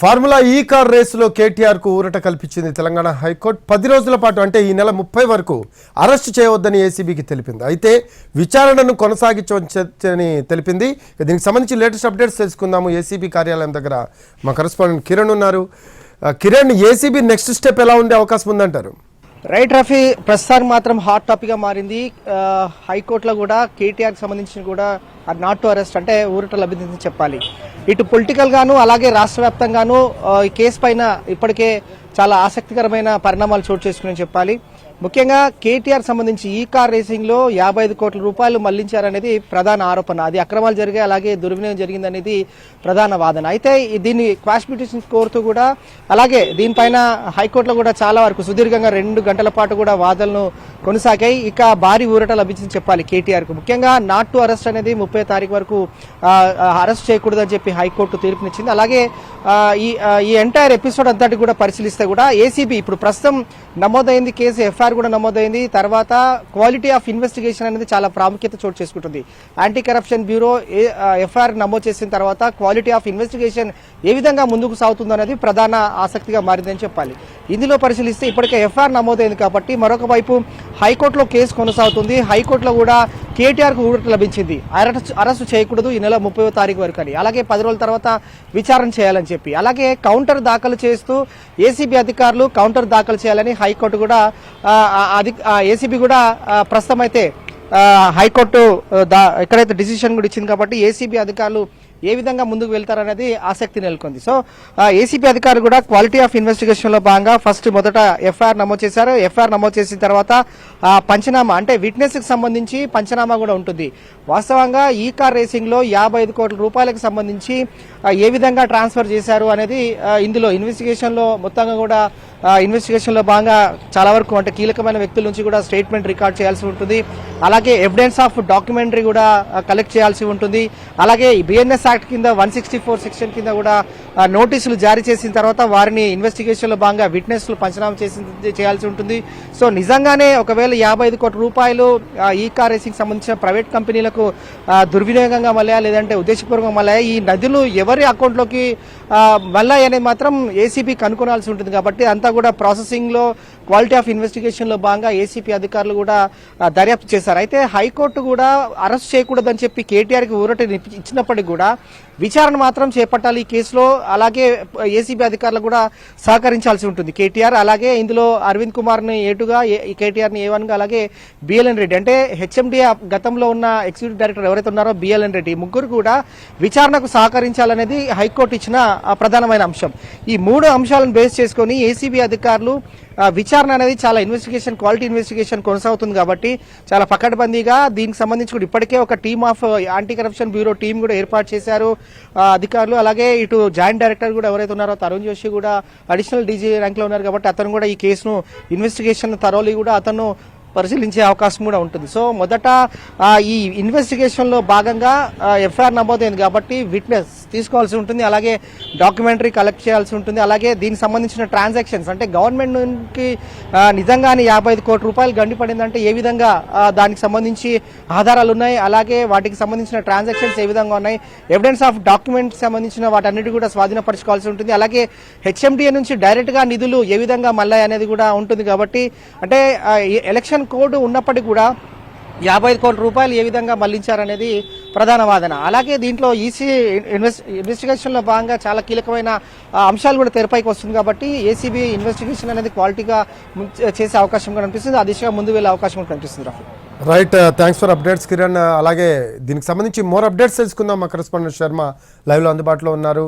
Formula ఈ car రేసులో కేటీఆర్ కు ఊరట కల్పించింది తెలంగాణ హైకోర్టు. 10 రోజుల పాటు అంటే ఈ నెల 30 వరకు అరెస్ట్ చేయవద్దని ఏసీబీకి తెలిపింది. అయితే విచారణను కొనసాగించవచ్చని తెలిపింది. దీనికి సంబంధించి లేటెస్ట్ అప్డేట్స్ తెలుసుకుందాము. ఏసీబీ కార్యాలయం దగ్గర మా కరెస్పాండెంట్ కిరణ్ ఉన్నారు. కిరణ్, ఏసీబీ నెక్స్ట్ స్టెప్ ఎలా ఉండే అవకాశం ఉందంటారు? రైట్ రఫీ, ప్రస్తుతానికి మాత్రం హాట్ టాపిక్ గా మారింది. హైకోర్టులో కూడా కేటీఆర్ సంబంధించి కూడా నాట్ టు అరెస్ట్ అంటే ఊరట లభించిందని చెప్పాలి. ఇటు పొలిటికల్ గాను అలాగే రాష్ట్ర వ్యాప్తంగాను ఈ కేసు పైన ఇప్పటికే చాలా ఆసక్తికరమైన పరిణామాలు చోటు చేసుకుని చెప్పాలి. ముఖ్యంగా కేటీఆర్ సంబంధించి ఈ కార్ రేసింగ్ లో 55 కోట్ల రూపాయలు మళ్లించారనేది ప్రధాన ఆరోపణ. అది అక్రమాలు జరిగాయి, అలాగే దుర్వినియోగం జరిగిందనేది ప్రధాన వాదన. అయితే దీన్ని క్వాష్ పిటిషన్ కోరుతూ కూడా అలాగే దీనిపైన హైకోర్టులో కూడా చాలా వరకు సుదీర్ఘంగా 2 గంటల పాటు కూడా వాదనలు కొనసాగాయి. ఇక భారీ ఊరట లభించింది చెప్పాలి కేటీఆర్ కు. ముఖ్యంగా నాట్ టు అరెస్ట్ అనేది 30 తారీఖు వరకు అరెస్ట్ చేయకూడదని చెప్పి హైకోర్టు తీర్పునిచ్చింది. అలాగే ఈ ఎంటైర్ ఎపిసోడ్ అంతటి కూడా పరిశీలిస్తే కూడా ఏసీబీ ఇప్పుడు ప్రస్తుతం నమోదైంది కేసు, ఎఫ్ఐఆర్ కూడా నమోదైంది. తర్వాత క్వాలిటీ ఆఫ్ ఇన్వెస్టిగేషన్ అనేది చాలా ప్రాముఖ్యత చోటు చేసుకుంటుంది. యాంటీ కరప్షన్ బ్యూరో ఎఫ్ఐఆర్ నమోదు చేసిన తర్వాత క్వాలిటీ ఆఫ్ ఇన్వెస్టిగేషన్ ఏ విధంగా ముందుకు సాగుతుందో అనేది ప్రధాన ఆసక్తిగా మారిందని చెప్పాలి. ఇందులో పరిశీలిస్తే ఇప్పటికే ఎఫ్ఐఆర్ నమోదైంది కాబట్టి మరొక వైపు హైకోర్టులో కేసు కొనసాగుతుంది. హైకోర్టులో కూడా కేటీఆర్ కు ఊరట లభించింది, అరెస్టు చేయకూడదు ఈ నెల 30వ తారీఖు వరకు అని, అలాగే 10 రోజుల తర్వాత విచారణ చేయాలని చెప్పి, అలాగే కౌంటర్ దాఖలు చేస్తూ ఏసీబీ అధికారులు కౌంటర్ దాఖలు చేయాలని హైకోర్టు కూడా ఏసీబీ కూడా ప్రస్తుతం అయితే హైకోర్టు ఎక్కడైతే డిసిషన్ కూడా ఇచ్చింది కాబట్టి ఏసీబీ అధికారులు ఏ విధంగా ముందుకు వెళ్తారనేది ఆసక్తి నెలకొంది. సో ఏసీబీ అధికారులు కూడా క్వాలిటీ ఆఫ్ ఇన్వెస్టిగేషన్ లో భాగంగా మొదట ఎఫ్ఐఆర్ నమోదు చేశారు. ఎఫ్ఐఆర్ నమోదు చేసిన తర్వాత పంచనామా అంటే విట్నెస్ కి సంబంధించి పంచనామా కూడా ఉంటుంది. వాస్తవంగా ఈ కార్ రేసింగ్ లో 55 కోట్ల రూపాయలకు సంబంధించి ఏ విధంగా ట్రాన్స్ఫర్ చేశారు అనేది ఇందులో ఇన్వెస్టిగేషన్ లో మొత్తంగా కూడా ఇన్వెస్టిగేషన్ లో భాగంగా చాలా వరకు అంటే కీలకమైన వ్యక్తుల నుంచి కూడా స్టేట్మెంట్ రికార్డ్ చేయాల్సి ఉంటుంది. అలాగే ఎవిడెన్స్ ఆఫ్ డాక్యుమెంటరీ కూడా కలెక్ట్ చేయాల్సి ఉంటుంది. అలాగే బిఎన్ఎస్ యాక్ట్ కింద 164 సెక్షన్ కింద కూడా నోటీసులు జారీ చేసిన తర్వాత వారిని ఇన్వెస్టిగేషన్ లో భాగంగా విట్నెస్లు పంచనామా చేయాల్సి ఉంటుంది. సో నిజంగానే ఒకవేళ 55 కోట్ల రూపాయలు ఈ కార్ రేసింగ్ సంబంధించిన ప్రైవేట్ కంపెనీలకు దుర్వినియోగంగా మళ్ళా లేదంటే ఉద్దేశపూర్వకంగా మళ్ళా ఈ నదులు ఎవరి అకౌంట్లోకి మళ్ళా అనేది మాత్రం ఏసీబీ కనుగొనాల్సి ఉంటుంది. కాబట్టి అంతా కూడా ప్రాసెసింగ్ లో క్వాలిటీ ఆఫ్ ఇన్వెస్టిగేషన్ లో భాగంగా ఏసీపీ అధికారులు కూడా దర్యాప్తు చేశారు. అయితే హైకోర్టు కూడా అరెస్ట్ చేయకూడదని చెప్పి కేటీఆర్ కి ఊరట ఇచ్చినప్పటికీ కూడా విచారణ మాత్రం చేపట్టాలి ఈ కేసులో. అలాగే ఏసీబీ అధికారులు కూడా సహకరించాల్సి ఉంటుంది కేటీఆర్. అలాగే ఇందులో అరవింద్ కుమార్ ని ఏటుగా, కేటీఆర్ ని A1 గా, అలాగే బిఎల్ఎన్ రెడ్డి అంటే హెచ్ఎండి గతంలో ఉన్న ఎగ్జిక్యూటివ్ డైరెక్టర్ ఎవరైతే ఉన్నారో బిఎల్ఎన్ రెడ్డి, ముగ్గురు కూడా విచారణకు సహకరించాలనేది హైకోర్టు ఇచ్చిన ప్రధానమైన అంశం. ఈ 3 అంశాలను బేస్ చేసుకుని ఏసీబీ అధికారులు విచారణ అనేది చాలా క్వాలిటీ ఇన్వెస్టిగేషన్ కొనసాగుతుంది కాబట్టి చాలా పకడ్బందీగా దీనికి సంబంధించి కూడా ఇప్పటికే ఒక team of anti corruption bureau team కూడా ఏర్పాటు చేశారు అధికారులు. అలాగే ఇటు జాయింట్ డైరెక్టర్ కూడా ఎవరైతే ఉన్నారో తరుణ్ జోషి కూడా అడిషనల్ డీజీ ర్యాంక్ లో ఉన్నారు కాబట్టి అతను కూడా ఈ కేసును ఇన్వెస్టిగేషన్ థరోలీ కూడా అతను పరిశీలించే అవకాశం కూడా ఉంటుంది. సో మొదట ఈ ఇన్వెస్టిగేషన్ లో భాగంగా ఎఫ్ఐఆర్ నమోదైంది కాబట్టి విట్నెస్ తీసుకోవాల్సి ఉంటుంది, అలాగే డాక్యుమెంటరీ కలెక్ట్ చేయాల్సి ఉంటుంది. అలాగే దీనికి సంబంధించిన ట్రాన్సాక్షన్స్ అంటే గవర్నమెంట్ కి నిజంగానే 55 కోట్ల రూపాయలు గండిపడిందంటే ఏ విధంగా దానికి సంబంధించి ఆధారాలు ఉన్నాయి, అలాగే వాటికి సంబంధించిన ట్రాన్సాక్షన్స్ ఏ విధంగా ఉన్నాయి, ఎవిడెన్స్ ఆఫ్ డాక్యుమెంట్స్ సంబంధించిన వాటన్నిటి కూడా స్వాధీనపరచుకోవాల్సి ఉంటుంది. అలాగే హెచ్ఎండిఏ నుంచి డైరెక్ట్ గా నిధులు ఏ విధంగా మళ్ళీ అనేది కూడా ఉంటుంది. కాబట్టి అంటే ఎలక్షన్ కోడ్ ఉన్నప్పటికీ కూడా 55 కోట్ల రూపాయలు ఏ విధంగా మళ్లించారనేది ప్రధాన వాదన. అలాగే దీంట్లో ఈసీ ఇన్వెస్టిగేషన్ లో భాగంగా చాలా కీలకమైన అంశాలు కూడా తెరపైకి వస్తుంది కాబట్టి ఏసీబీ ఇన్వెస్టిగేషన్ అనేది క్వాలిటీగా చేసే అవకాశం కూడా కనిపిస్తుంది, ఆ దిశగా ముందు వెళ్లే అవకాశం కూడా కనిపిస్తుంది. Rahul, right, thanks for updates Kiran. అలాగే దీనికి సంబంధించి మోర్ అప్డేట్స్ తెలుసుకుందాం. మా కరెస్పాండెంట్ శర్మ లైవ్ లో అందుబాటులో ఉన్నారు.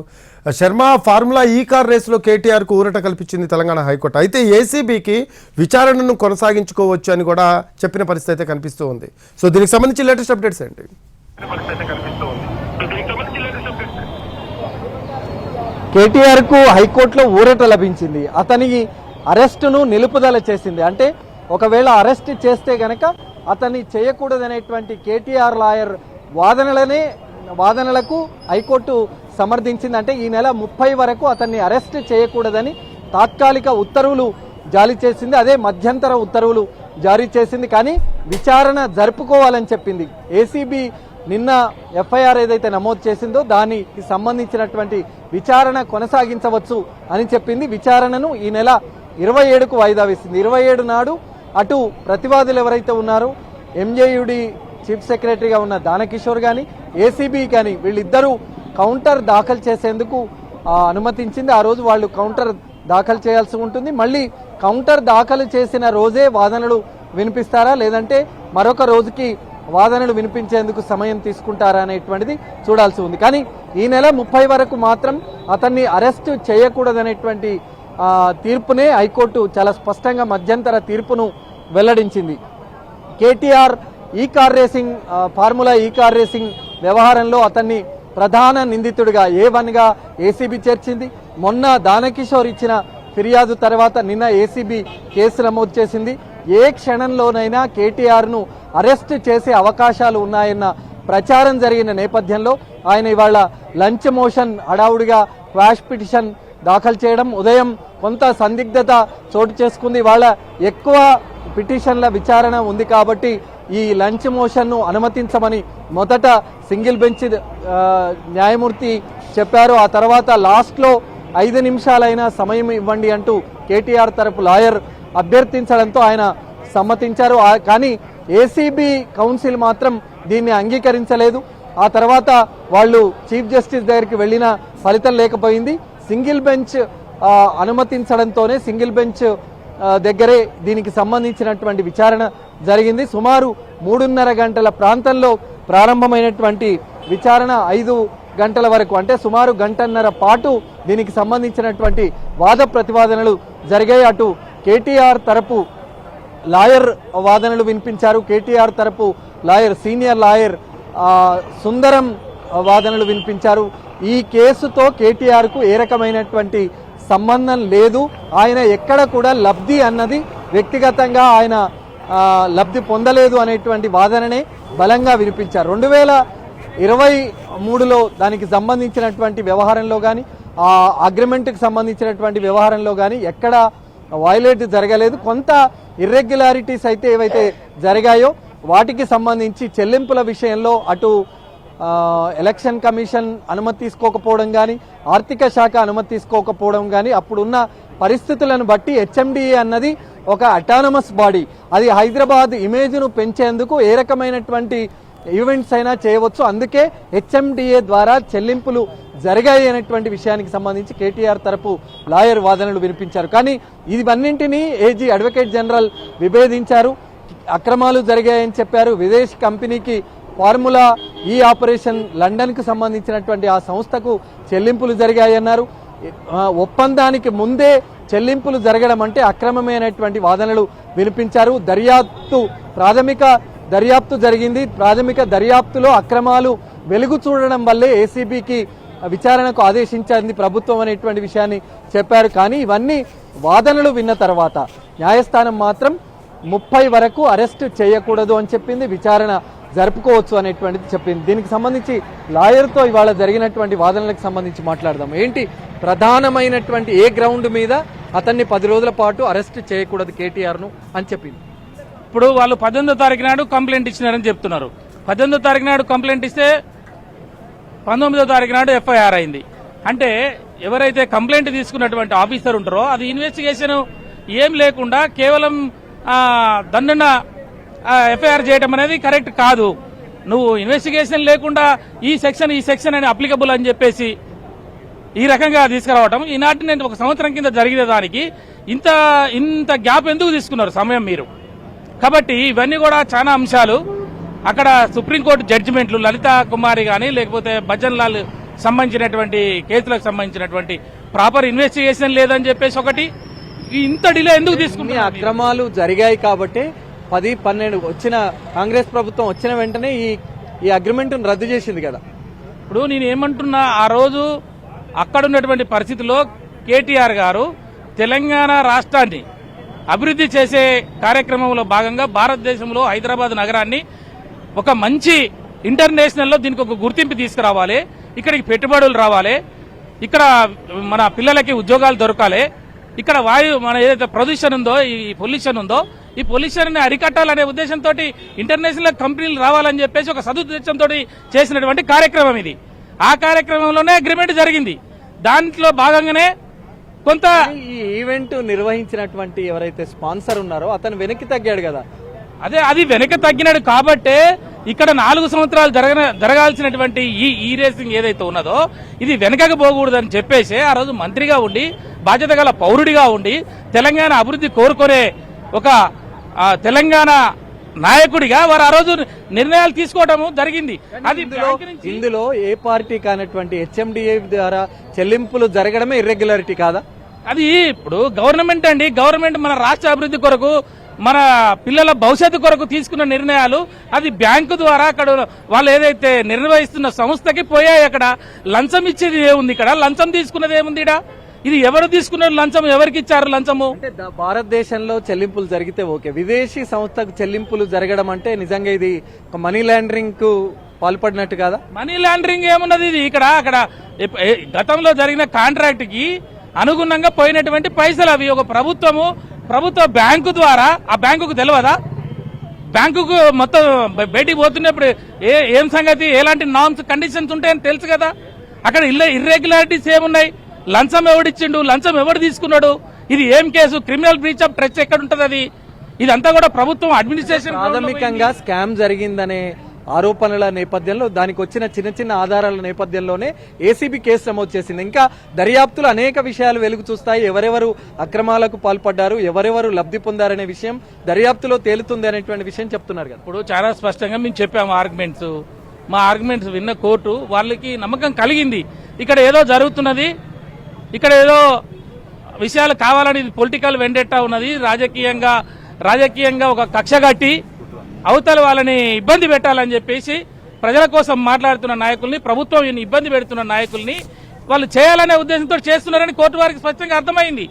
శర్మ, ఫార్ములా ఈ కార్ రేసులో కేటీఆర్ కు ఊరట కల్పించింది తెలంగాణ హైకోర్టు. అయితే ఏసీబీకి విచారణను కొనసాగించుకోవచ్చు అని కూడా చెప్పిన పరిస్థితి అయితే కనిపిస్తూ ఉంది. సో దీనికి సంబంధించి లేటెస్ట్ అప్డేట్స్ ఏంటి? కేటీఆర్ కు హైకోర్టులో ఊరట లభించింది. అతని అరెస్టును నిలుపుదల చేసింది. అంటే ఒకవేళ అరెస్ట్ చేస్తే గనక అతన్ని చేయకూడదనేటువంటి కేటీఆర్ లాయర్ వాదనలకు హైకోర్టు సమర్థించింది. అంటే ఈ నెల 30 వరకు అతన్ని అరెస్ట్ చేయకూడదని తాత్కాలిక ఉత్తర్వులు జారీ చేసింది. అదే మధ్యంతర ఉత్తర్వులు జారీ చేసింది. కానీ విచారణ జరుపుకోవాలని చెప్పింది. ఏసీబీ నిన్న ఎఫ్ఐఆర్ ఏదైతే నమోదు చేసిందో దానికి సంబంధించినటువంటి విచారణ కొనసాగించవచ్చు అని చెప్పింది. విచారణను ఈ నెల 27కు వాయిదా వేసింది. 27 నాడు అటు ప్రతివాదులు ఎవరైతే ఉన్నారో ఎంజేయుడి చీఫ్ సెక్రటరీగా ఉన్న దానకిషోర్ కానీ ఏసీబీ కానీ వీళ్ళిద్దరూ కౌంటర్ దాఖలు చేసేందుకు అనుమతించింది. ఆ రోజు వాళ్ళు కౌంటర్ దాఖలు చేయాల్సి ఉంటుంది. మళ్ళీ కౌంటర్ దాఖలు చేసిన రోజే వాదనలు వినిపిస్తారా లేదంటే మరొక రోజుకి వాదనలు వినిపించేందుకు సమయం తీసుకుంటారా అనేటువంటిది చూడాల్సి ఉంది. కానీ ఈ నెల 30 వరకు మాత్రం అతన్ని అరెస్టు చేయకూడదనేటువంటి తీర్పునే హైకోర్టు చాలా స్పష్టంగా మధ్యంతర తీర్పును వెల్లడించింది. కేటీఆర్ ఈ కార్ రేసింగ్ ఫార్ములా ఈ కార్ రేసింగ్ వ్యవహారంలో అతన్ని ప్రధాన నిందితుడిగా A1గా ఏసీబీ చేర్చింది. మొన్న దానకిషోర్ ఇచ్చిన ఫిర్యాదు తర్వాత నిన్న ఏసీబీ కేసు నమోదు చేసింది. ఏ క్షణంలోనైనా కేటీఆర్ను అరెస్ట్ చేసే అవకాశాలు ఉన్నాయన్న ప్రచారం జరిగిన నేపథ్యంలో ఆయన ఇవాళ లంచ్ మోషన్ హడావుడిగా క్వాష్ పిటిషన్ దాఖలు చేయడం, ఉదయం కొంత సందిగ్ధత చోటు చేసుకుంది. ఇవాళ ఎక్కువ పిటిషన్ల విచారణ ఉంది కాబట్టి ఈ లంచ్ మోషన్ను అనుమతించమని మొదట సింగిల్ బెంచ్ న్యాయమూర్తి చెప్పారు. ఆ తర్వాత లాస్ట్లో 5 నిమిషాలైనా సమయం ఇవ్వండి అంటూ కేటీఆర్ తరపు లాయర్ అభ్యర్థించడంతో ఆయన సమ్మతించారు. కానీ ఏసీబీ కౌన్సిల్ మాత్రం దీన్ని అంగీకరించలేదు. ఆ తర్వాత వాళ్ళు చీఫ్ జస్టిస్ దగ్గరికి వెళ్ళిన ఫలితం లేకపోయింది. సింగిల్ బెంచ్ అనుమతించడంతోనే సింగిల్ బెంచ్ దగ్గరే దీనికి సంబంధించినటువంటి విచారణ జరిగింది. సుమారు 3:30 గంటల ప్రాంతంలో ప్రారంభమైనటువంటి విచారణ 5 గంటల వరకు అంటే సుమారు గంటన్నర పాటు దీనికి సంబంధించినటువంటి వాద ప్రతివాదనలు జరిగాయి. అటు కేటీఆర్ తరపు లాయర్ వాదనలు వినిపించారు. కేటీఆర్ తరపు లాయర్ సీనియర్ లాయర్ సుందరం వాదనలు వినిపించారు. ఈ కేసుతో కేటీఆర్కు ఏ రకమైనటువంటి సంబంధం లేదు, ఆయన ఎక్కడ కూడా లబ్ధి అన్నది వ్యక్తిగతంగా ఆయన లబ్ధి పొందలేదు అనేటువంటి వాదననే బలంగా వినిపించారు. 2023లో దానికి సంబంధించినటువంటి వ్యవహారంలో కానీ ఆ అగ్రిమెంట్కి సంబంధించినటువంటి వ్యవహారంలో కానీ ఎక్కడ వయలేట్ జరగలేదు. కొంత ఇర్రెగ్యులారిటీస్ అయితే ఏవైతే జరిగాయో వాటికి సంబంధించి చెల్లింపుల విషయంలో అటు ఎలక్షన్ కమిషన్ అనుమతి తీసుకోకపోవడం కానీ ఆర్థిక శాఖ అనుమతి తీసుకోకపోవడం కానీ అప్పుడున్న పరిస్థితులను బట్టి హెచ్ఎండిఏ అన్నది ఒక అటానమస్ బాడీ, అది హైదరాబాద్ ఇమేజ్ను పెంచేందుకు ఏ రకమైనటువంటి ఈవెంట్స్ అయినా చేయవచ్చు. అందుకే హెచ్ఎండిఏ ద్వారా చెల్లింపులు జరిగాయి అనేటువంటి విషయానికి సంబంధించి కేటీఆర్ తరపు లాయర్ వాదనలు వినిపించారు. కానీ ఇవన్నింటినీ ఏజీ అడ్వకేట్ జనరల్ విభేదించారు. అక్రమాలు జరిగాయని చెప్పారు. విదేశీ కంపెనీకి ఫార్ములా ఈ ఆపరేషన్ లండన్కు సంబంధించినటువంటి ఆ సంస్థకు చెల్లింపులు జరిగాయన్నారు. ఒప్పందానికి ముందే చెల్లింపులు జరగడం అంటే అక్రమమైనటువంటి వాదనలు వినిపించారు. ప్రాథమిక దర్యాప్తు జరిగింది. ప్రాథమిక దర్యాప్తులో అక్రమాలు వెలుగు చూడడం వల్లే ఏసీబీకి విచారణకు ఆదేశించింది ప్రభుత్వం అనేటువంటి విషయాన్ని చెప్పారు. కానీ ఇవన్నీ వాదనలు విన్న తర్వాత న్యాయస్థానం మాత్రం 30 వరకు అరెస్ట్ చేయకూడదు అని చెప్పింది, విచారణ జరుపుకోవచ్చు అనేటువంటిది చెప్పింది. దీనికి సంబంధించి లాయర్తో ఇవాళ జరిగినటువంటి వాదనలకు సంబంధించి మాట్లాడదాం. ఏంటి ప్రధానమైనటువంటి ఏ గ్రౌండ్ మీద అతన్ని 10 రోజుల పాటు అరెస్ట్ చేయకూడదు కేటీఆర్ను అని చెప్పింది? ఇప్పుడు వాళ్ళు 18వ తారీఖు నాడు కంప్లైంట్ ఇచ్చినారని చెప్తున్నారు. 18వ తారీఖు నాడు కంప్లైంట్ ఇస్తే 19వ తారీఖు నాడు ఎఫ్ఐఆర్ అయింది. అంటే ఎవరైతే కంప్లైంట్ తీసుకున్నటువంటి ఆఫీసర్ ఉంటారో అది ఇన్వెస్టిగేషన్ ఏం లేకుండా కేవలం దండన ఎఫ్ఐఆర్ చేయడం అనేది కరెక్ట్ కాదు. నువ్వు ఇన్వెస్టిగేషన్ లేకుండా ఈ సెక్షన్ అని అప్లికబుల్ అని చెప్పేసి ఈ రకంగా తీసుకురావటం ఈనాటి నేను 1 సంవత్సరం కింద జరిగిన దానికి ఇంత గ్యాప్ ఎందుకు తీసుకున్నారు సమయం మీరు? కాబట్టి ఇవన్నీ కూడా చాలా అంశాలు. అక్కడ సుప్రీంకోర్టు జడ్జిమెంట్లు లలిత కుమారి కానీ లేకపోతే భజన్ లాల్ సంబంధించినటువంటి కేసులకు సంబంధించినటువంటి ప్రాపర్ ఇన్వెస్టిగేషన్ లేదని చెప్పేసి ఒకటి ఇంత డిలే ఎందుకు తీసుకున్నారు? అక్రమాలు జరిగాయి కాబట్టి 10-12 వచ్చిన కాంగ్రెస్ ప్రభుత్వం వచ్చిన వెంటనే ఈ అగ్రిమెంట్ రద్దు చేసింది కదా. ఇప్పుడు నేను ఏమంటున్నా, ఆ రోజు అక్కడ ఉన్నటువంటి పరిస్థితుల్లో కేటీఆర్ గారు తెలంగాణ రాష్ట్రాన్ని అభివృద్ధి చేసే కార్యక్రమంలో భాగంగా భారతదేశంలో హైదరాబాద్ నగరాన్ని ఒక మంచి ఇంటర్నేషనల్లో దీనికి ఒక గుర్తింపు తీసుకురావాలి, ఇక్కడికి పెట్టుబడులు రావాలి, ఇక్కడ మన పిల్లలకి ఉద్యోగాలు దొరకాలి, ఇక్కడ మన ఏదైతే ప్రొల్యూషన్ ఉందో ఈ పొల్యూషన్ ఉందో ఈ పొల్యూషన్ అరికట్టాలనే ఉద్దేశంతో ఇంటర్నేషనల్ కంపెనీలు రావాలని చెప్పేసి ఒక సదుద్దేశంతో చేసినటువంటి కార్యక్రమం ఇది. ఆ కార్యక్రమంలోనే అగ్రిమెంట్ జరిగింది. దాంట్లో భాగంగానే కొంత ఈ ఈవెంట్ నిర్వహించినటువంటి ఎవరైతే స్పాన్సర్ ఉన్నారో అతను వెనక్కి తగ్గాడు కదా. అది వెనక తగ్గినాడు కాబట్టే ఇక్కడ 4 సంవత్సరాలు జరగాల్సినటువంటి ఈ రేసింగ్ ఏదైతే ఉన్నదో ఇది వెనకకు పోకూడదని చెప్పేసి ఆ రోజు మంత్రిగా ఉండి బాధ్యత గల పౌరుడిగా ఉండి తెలంగాణ అభివృద్ధి కోరుకునే ఒక తెలంగాణ నాయకుడిగా వారు ఆ రోజు నిర్ణయాలు తీసుకోవడం జరిగింది. అది ఇందులో ఏ పార్టీ కానటువంటి హెచ్ఎండిఏ ద్వారా చెల్లింపులు జరగడమే ఇర్రెగ్యులారిటీ కాదా? అది ఇప్పుడు గవర్నమెంట్ అండి, గవర్నమెంట్ మన రాష్ట్ర అభివృద్ధి కొరకు మన పిల్లల భవిష్యత్తు కొరకు తీసుకున్న నిర్ణయాలు అది బ్యాంకు ద్వారా అక్కడ వాళ్ళు ఏదైతే నిర్వహిస్తున్న సంస్థకి పోయాయి. అక్కడ లంచం ఇచ్చేది ఏముంది? ఇక్కడ లంచం తీసుకున్నది ఏముంది? ఇది ఎవరు తీసుకున్నారు లంచం? ఎవరికి ఇచ్చారు లంచము? అంటే భారతదేశంలో చెల్లింపులు జరిగితే ఓకే, విదేశీ సంస్థకు చెల్లింపులు జరగడం అంటే నిజంగా ఇది ఒక మనీ లాండరింగ్ కు పాల్పడినట్టు కాదా? మనీ లాండరింగ్ ఏమున్నది? ఇది అక్కడ గతంలో జరిగిన కాంట్రాక్ట్ కి అనుగుణంగా పోయినటువంటి పైసలు అవి. ఒక ప్రభుత్వ బ్యాంకు ద్వారా ఆ బ్యాంకుకు తెలియదా? బ్యాంకుకు మొత్తం బయటికి పోతున్నప్పుడు ఏం సంగతి, ఎలాంటి నామ్స్ కండిషన్స్ ఉంటాయని తెలుసు కదా. అక్కడ ఇర్రెగ్యులారిటీస్ ఏమున్నాయి? లంచం ఎవడిచ్చిండు, లంచం ఎవడు తీసుకున్నాడు, ఇది ఏం case, criminal breach of trust ఎక్కడ ఉంటది? అది ఇదంతా కూడా ప్రభుత్వం అడ్మినిస్ట్రేషన్ ప్రాథమికంగా స్కామ్ జరిగిందనే ఆరోపణల నేపథ్యంలో దానికి వచ్చిన చిన్న ఆధారాల నేపథ్యంలోనే ఏసీబీ కేసు నమోదు చేసింది. ఇంకా దర్యాప్తులు అనేక విషయాలు వెలుగు చూస్తాయి. ఎవరెవరు అక్రమాలకు పాల్పడ్డారు, ఎవరెవరు లబ్ధి పొందారనే విషయం దర్యాప్తులో తేలుతుంది అనేటువంటి విషయం చెప్తున్నారు కదా. ఇప్పుడు చాలా స్పష్టంగా మేము చెప్పాము మా ఆర్గ్యుమెంట్స్ విన్న కోర్టు వాళ్ళకి నమ్మకం కలిగింది. ఇక్కడ ఏదో జరుగుతున్నది, ఇక్కడ ఏదో విషయాలు కావాలని పొలిటికల్ వెండెట్టా ఉన్నది, రాజకీయంగా ఒక కక్ష కట్టి అవతల వాళ్ళని ఇబ్బంది పెట్టాలని చెప్పేసి ప్రజల కోసం మాట్లాడుతున్న నాయకుల్ని, ప్రభుత్వం ఇబ్బంది పెడుతున్న నాయకుల్ని వాళ్ళు చేయాలనే ఉద్దేశంతో చేస్తున్నారని కోర్టు వారికి స్పష్టంగా అర్థమైంది.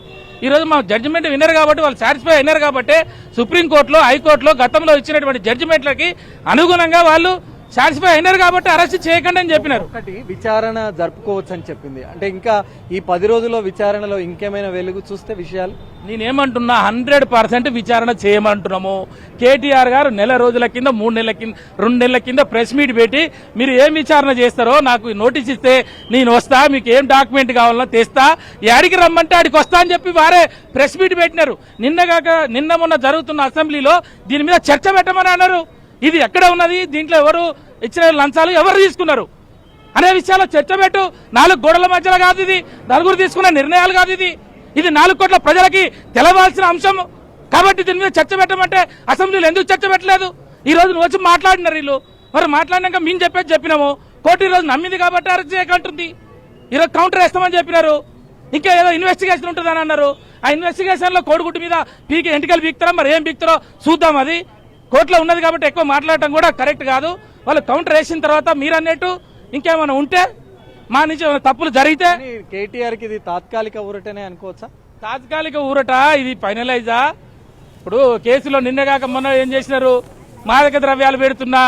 ఈ రోజు మా జడ్జిమెంట్ విన్నారు కాబట్టి వాళ్ళు సాటిస్ఫై అయినారు కాబట్టి సుప్రీంకోర్టులో, హైకోర్టులో గతంలో ఇచ్చినటువంటి జడ్జిమెంట్లకి అనుగుణంగా వాళ్ళు సాటిస్ఫై అయినారు కాబట్టి అరెస్ట్ చేయకండి అని చెప్పినారు. ఒకటి విచారణ జరుపుకోవచ్చు అని చెప్పింది. అంటే ఇంకా ఈ 10 రోజుల్లో విచారణలో ఇంకేమైనా వెలుగు చూస్తే విషయాలు నేనేమంటున్నా 100% విచారణ చేయమంటున్నాము. కేటీఆర్ గారు 2 నెలల కింద 2 నెలల కింద ప్రెస్ మీట్ పెట్టి మీరు ఏం విచారణ చేస్తారో నాకు నోటీస్ ఇస్తే నేను వస్తా, మీకు ఏం డాక్యుమెంట్ కావాలన్నా తెస్తా, యాడికి రమ్మంటే ఆడికి వస్తా అని చెప్పి వారే ప్రెస్ మీట్ పెట్టినారు. నిన్న మొన్న జరుగుతున్న అసెంబ్లీలో దీని మీద చర్చ పెట్టమని అన్నారు. ఇది ఎక్కడ ఉన్నది? దీంట్లో ఎవరు ఇచ్చిన లంచాలు ఎవరు తీసుకున్నారు అనే విషయాల్లో చర్చ పెట్టు. 4 గోడల మధ్యలో కాదు ఇది, నలుగురు తీసుకున్న నిర్ణయాలు కాదు ఇది 4 కోట్ల ప్రజలకి తెలవాల్సిన అంశం. కాబట్టి దీని మీద చర్చ పెట్టమంటే అసెంబ్లీలో ఎందుకు చర్చ పెట్టలేదు? ఈ రోజు నువ్వు వచ్చి మాట్లాడినారు వీళ్ళు. మరి మాట్లాడినాక మేము చెప్పినాము, కోర్టు ఈ రోజు నమ్మింది కాబట్టి అరెస్ట్ చేయకంటుంది. ఈరోజు కౌంటర్ వేస్తామని చెప్పినారు. ఇంకా ఏదో ఇన్వెస్టిగేషన్ ఉంటుందని అన్నారు. ఆ ఇన్వెస్టిగేషన్ లో కోడిగుడ్డు మీద ఎంటికలు పీకుతారా, మరి ఏం పీకుతారో చూద్దాం. అది కోర్టులో ఉన్నది కాబట్టి ఎక్కువ మాట్లాడటం కూడా కరెక్ట్ కాదు. వాళ్ళు కౌంటర్ వేసిన తర్వాత మీరు అన్నట్టు ఇంకేమైనా ఉంటే మా నుంచి తప్పులు జరిగితే కేటీఆర్ కి ఇది తాత్కాలిక ఊరటనే అనుకోవచ్చా? తాత్కాలిక ఊరట, ఇది ఫైనలైజా? ఇప్పుడు కేసులో నిన్నగాక మొన్న ఏం చేసినారు, మాదక ద్రవ్యాలు పెడుతున్నా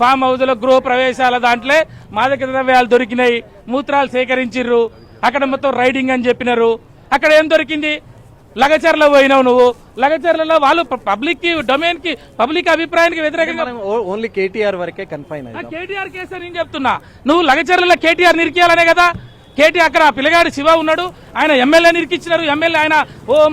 ఫామ్ హౌస్ లో గృహ ప్రవేశాల దాంట్లో మాదక ద్రవ్యాలు దొరికినాయి, మూత్రాలు సేకరించిర్రు, అక్కడ మొత్తం రైడింగ్ అని చెప్పినారు. అక్కడ ఏం దొరికింది? లగచర్ల పోయినావు నువ్వు. లగచర్లలో వాళ్ళు పబ్లిక్ డొమైన్ కి, పబ్లిక్ అభిప్రాయానికి వ్యతిరేకంగా ఓన్లీ కేటీఆర్ వరకే కన్ఫైన్. కేటీఆర్ కేసు నేను చెప్తున్నా, నువ్వు లగచర్లలో కేటీఆర్ నిరికియాలనే కదా. కేటీఆర్ అక్కడ పిల్లగాడు శివ ఉన్నాడు, ఆయన ఎమ్మెల్యే నిరికిచ్చినారు. ఎమ్మెల్యే ఆయన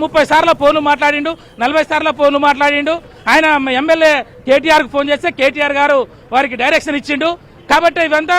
30 సార్ల ఫోన్లు మాట్లాడిండు, 40 సార్ల ఫోన్లు మాట్లాడిండు. ఆయన ఎమ్మెల్యే కేటీఆర్ కు ఫోన్ చేస్తే కేటీఆర్ గారు వారికి డైరెక్షన్ ఇచ్చిండు. కాబట్టి ఇవంతా